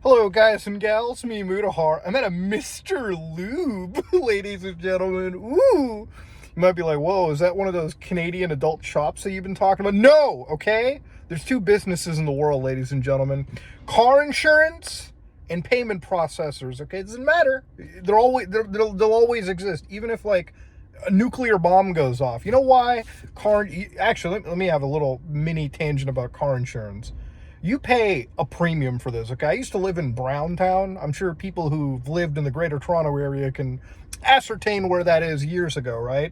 Hello, guys and gals. Me, Mudahar. I'm at a Mr. Lube, ladies and gentlemen. Ooh. You might be like, whoa, is that one of those Canadian adult shops that you've been talking about? No, okay? There's two businesses in the world, ladies and gentlemen. Car insurance and payment processors, okay? It doesn't matter. They'll always exist, even if, like, a nuclear bomb goes off. You know why? Actually, let me have a little mini tangent about car insurance. You pay a premium for this, okay? I used to live in Browntown. I'm sure people who've lived in the greater Toronto area can ascertain where that is years ago, right?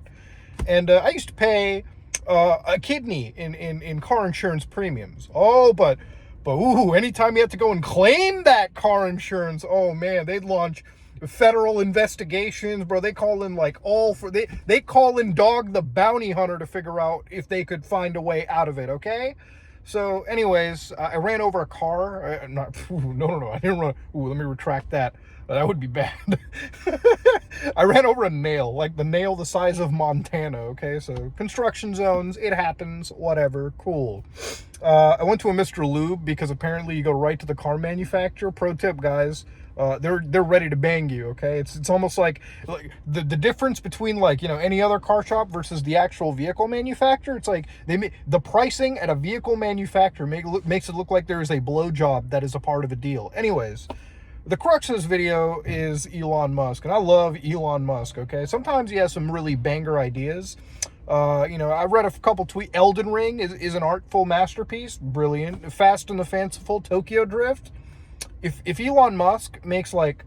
And I used to pay a kidney in car insurance premiums. Ooh, anytime you have to go and claim that car insurance, oh man, they'd launch federal investigations, bro. They call in they call in Dog the Bounty Hunter to figure out if they could find a way out of it, okay? So, anyways, I ran over a car. No, I didn't run. Ooh, let me retract that. That would be bad. I ran over a nail, like the nail the size of Montana, okay? So, construction zones, it happens, whatever, cool. I went to a Mr. Lube because apparently you go right to the car manufacturer. Pro tip, guys. They're ready to bang you, okay? It's almost like the difference between, like, you know, any other car shop versus the actual vehicle manufacturer. It's like the pricing at a vehicle manufacturer makes it look like there is a blowjob that is a part of a deal. Anyways, the crux of this video is Elon Musk, and I love Elon Musk, okay? Sometimes he has some really banger ideas. I read a couple tweets. Elden Ring is an artful masterpiece, brilliant. Fast and the Fanciful, Tokyo Drift. If Elon Musk makes like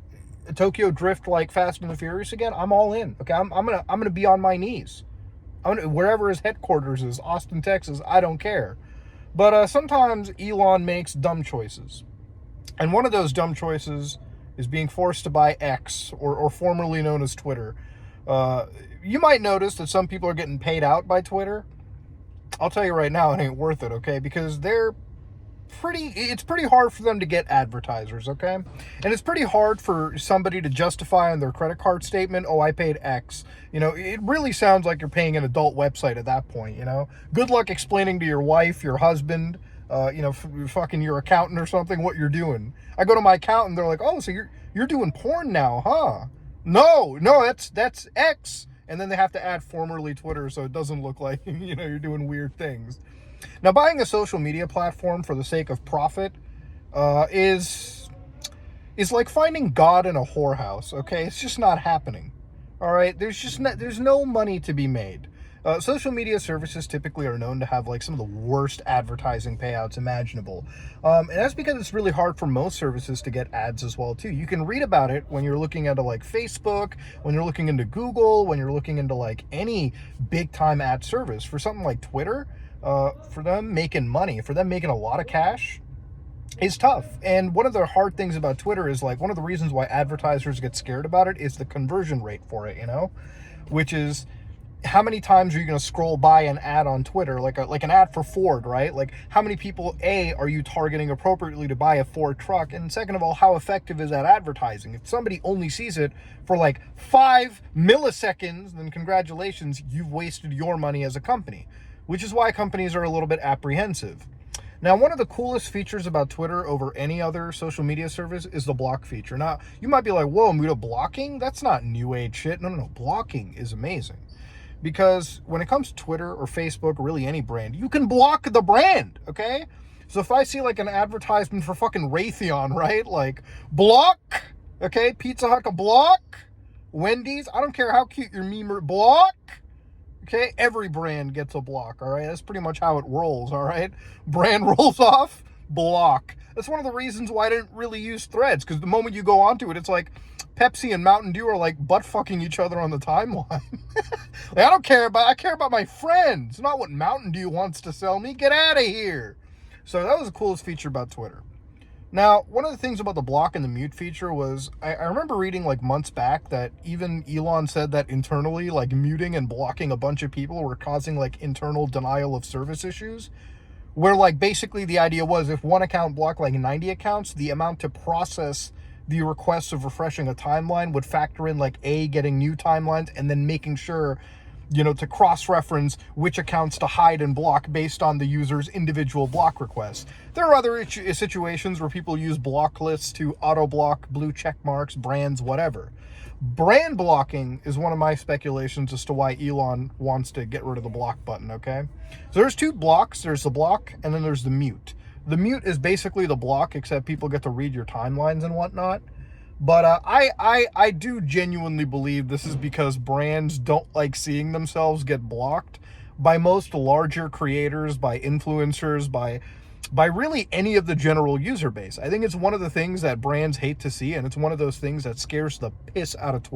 Tokyo Drift like Fast and the Furious again, I'm all in. Okay, I'm gonna be on my knees. Wherever his headquarters is, Austin, Texas, I don't care. But sometimes Elon makes dumb choices, and one of those dumb choices is being forced to buy X, or formerly known as Twitter. You might notice that some people are getting paid out by Twitter. I'll tell you right now, it ain't worth it, okay? Because it's pretty hard for them to get advertisers, okay? And it's pretty hard for somebody to justify on their credit card statement, oh, I paid X. You know, it really sounds like you're paying an adult website at that point, you know? Good luck explaining to your wife, your husband, fucking your accountant or something what you're doing. I go to my accountant, they're like, oh, so you're doing porn now, huh? No, that's X. And then they have to add formerly Twitter so it doesn't look like, you're doing weird things. Now, buying a social media platform for the sake of profit is like finding God in a whorehouse, okay? It's just not happening, all right? There's no money to be made. Social media services typically are known to have like some of the worst advertising payouts imaginable. And that's because it's really hard for most services to get ads as well, too. You can read about it when you're looking into like Facebook, when you're looking into Google, when you're looking into like any big time ad service. For something like Twitter, for them making money, for them making a lot of cash, is tough. And one of the hard things about Twitter is like one of the reasons why advertisers get scared about it is the conversion rate for it, which is how many times are you going to scroll by an ad on Twitter, like an ad for Ford, right? Like how many people, A, are you targeting appropriately to buy a Ford truck? And second of all, how effective is that advertising? If somebody only sees it for like 5 milliseconds, then congratulations, you've wasted your money as a company, which is why companies are a little bit apprehensive. Now, one of the coolest features about Twitter over any other social media service is the block feature. Now, you might be like, whoa, Muda, blocking? That's not new age shit. No. Blocking is amazing. Because when it comes to Twitter or Facebook or really any brand, you can block the brand, okay? So if I see like an advertisement for fucking Raytheon, right? Like, block, okay? Pizza Hut, a block. Wendy's, I don't care how cute your meme, block. Okay, every brand gets a block, all right? That's pretty much how it rolls, all right? Brand rolls off, block. That's one of the reasons why I didn't really use Threads, because the moment you go onto it, it's like Pepsi and Mountain Dew are like butt-fucking each other on the timeline. Like, I care about my friends, not what Mountain Dew wants to sell me. Get out of here. So that was the coolest feature about Twitter. Now, one of the things about the block and the mute feature was, I remember reading like months back that even Elon said that internally, like muting and blocking a bunch of people were causing like internal denial of service issues, where like basically the idea was if one account blocked like 90 accounts, the amount to process the requests of refreshing a timeline would factor in like getting new timelines and then making sure to cross-reference which accounts to hide and block based on the user's individual block requests. There are other situations where people use block lists to auto-block blue check marks, brands, whatever. Brand blocking is one of my speculations as to why Elon wants to get rid of the block button, okay? So there's two blocks. There's the block, and then there's the mute. The mute is basically the block, except people get to read your timelines and whatnot. But I do genuinely believe this is because brands don't like seeing themselves get blocked by most larger creators, by influencers, by really any of the general user base. I think it's one of the things that brands hate to see, and it's one of those things that scares the piss out of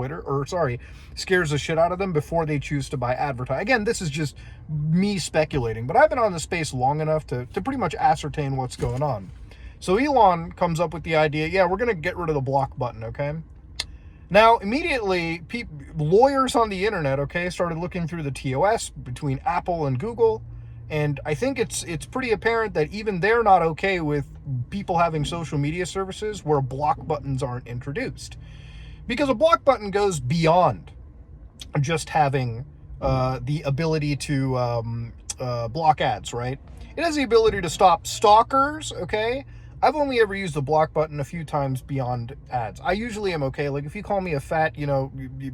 scares the shit out of them before they choose to buy advertising. Again, this is just me speculating, but I've been on the space long enough to pretty much ascertain what's going on. So Elon comes up with the idea, yeah, we're going to get rid of the block button, okay? Now, immediately, lawyers on the internet, okay, started looking through the TOS between Apple and Google, and I think it's pretty apparent that even they're not okay with people having social media services where block buttons aren't introduced. Because a block button goes beyond just having the ability to block ads, right? It has the ability to stop stalkers, okay? I've only ever used the block button a few times beyond ads. I usually am okay. Like, if you call me a fat,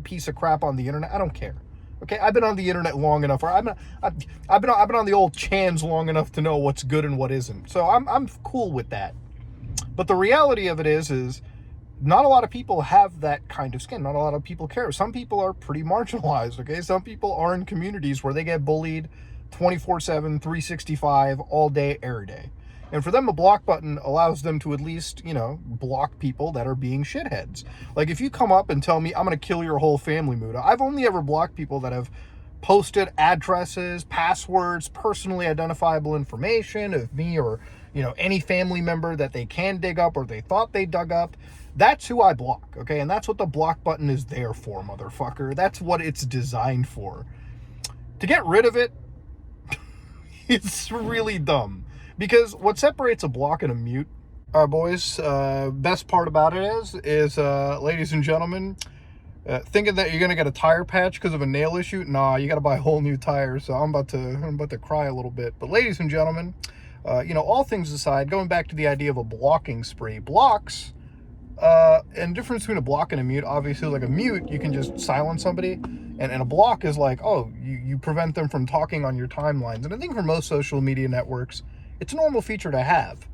piece of crap on the internet, I don't care. Okay, I've been on the internet long enough, or I've been on the old chans long enough to know what's good and what isn't. So I'm cool with that. But the reality of it is not a lot of people have that kind of skin. Not a lot of people care. Some people are pretty marginalized. Okay, some people are in communities where they get bullied 24/7, 365, all day, every day. And for them, a block button allows them to at least, block people that are being shitheads. Like, if you come up and tell me, I'm going to kill your whole family, Muda, I've only ever blocked people that have posted addresses, passwords, personally identifiable information of me or, any family member that they can dig up or they thought they dug up. That's who I block, okay? And that's what the block button is there for, motherfucker. That's what it's designed for. To get rid of it, it's really dumb. Because what separates a block and a mute, boys, best part about it is ladies and gentlemen, thinking that you're going to get a tire patch because of a nail issue? Nah, you got to buy a whole new tire, so I'm about to cry a little bit. But ladies and gentlemen, all things aside, going back to the idea of a blocking spree, blocks, and difference between a block and a mute, obviously, like a mute, you can just silence somebody, and a block is like, oh, you prevent them from talking on your timelines. And I think for most social media networks, it's a normal feature to have.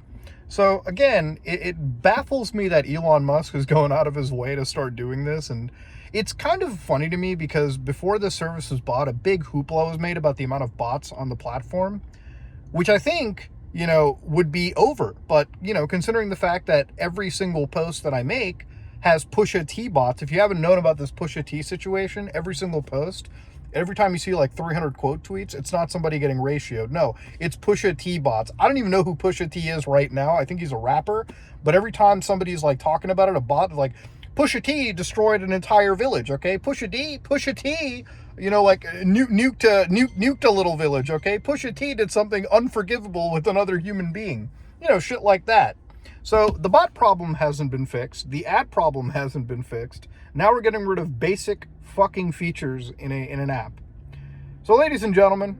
So again, it baffles me that Elon Musk is going out of his way to start doing this. And it's kind of funny to me because before this service was bought, a big hoopla was made about the amount of bots on the platform, which I think, would be over. But, considering the fact that every single post that I make has Pusha T bots, if you haven't known about this Pusha T situation, every single post, every time you see like 300 quote tweets, it's not somebody getting ratioed. No, it's Pusha T bots. I don't even know who Pusha T is right now. I think he's a rapper. But every time somebody's like talking about it, a bot is like, Pusha T destroyed an entire village, okay? Pusha T, nuked a little village, okay? Pusha T did something unforgivable with another human being. Shit like that. So the bot problem hasn't been fixed. The ad problem hasn't been fixed. Now we're getting rid of basic fucking features in an app. So ladies and gentlemen,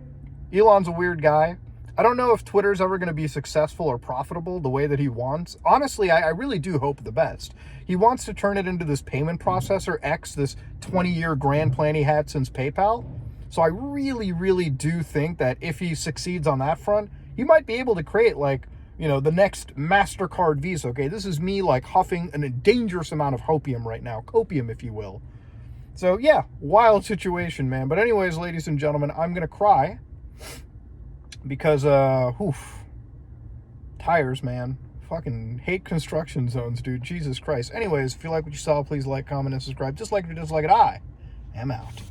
Elon's a weird guy. I don't know if Twitter's ever going to be successful or profitable the way that he wants. Honestly, I really do hope the best. He wants to turn it into this payment processor, X, this 20-year grand plan he had since PayPal. So I really, really do think that if he succeeds on that front, he might be able to create the next MasterCard Visa. Okay, this is me huffing a dangerous amount of hopium right now. Copium, if you will. So yeah, wild situation, man. But anyways, ladies and gentlemen, I'm going to cry because, tires, man. Fucking hate construction zones, dude. Jesus Christ. Anyways, if you like what you saw, please like, comment, and subscribe. Just like if you dislike it, I am out.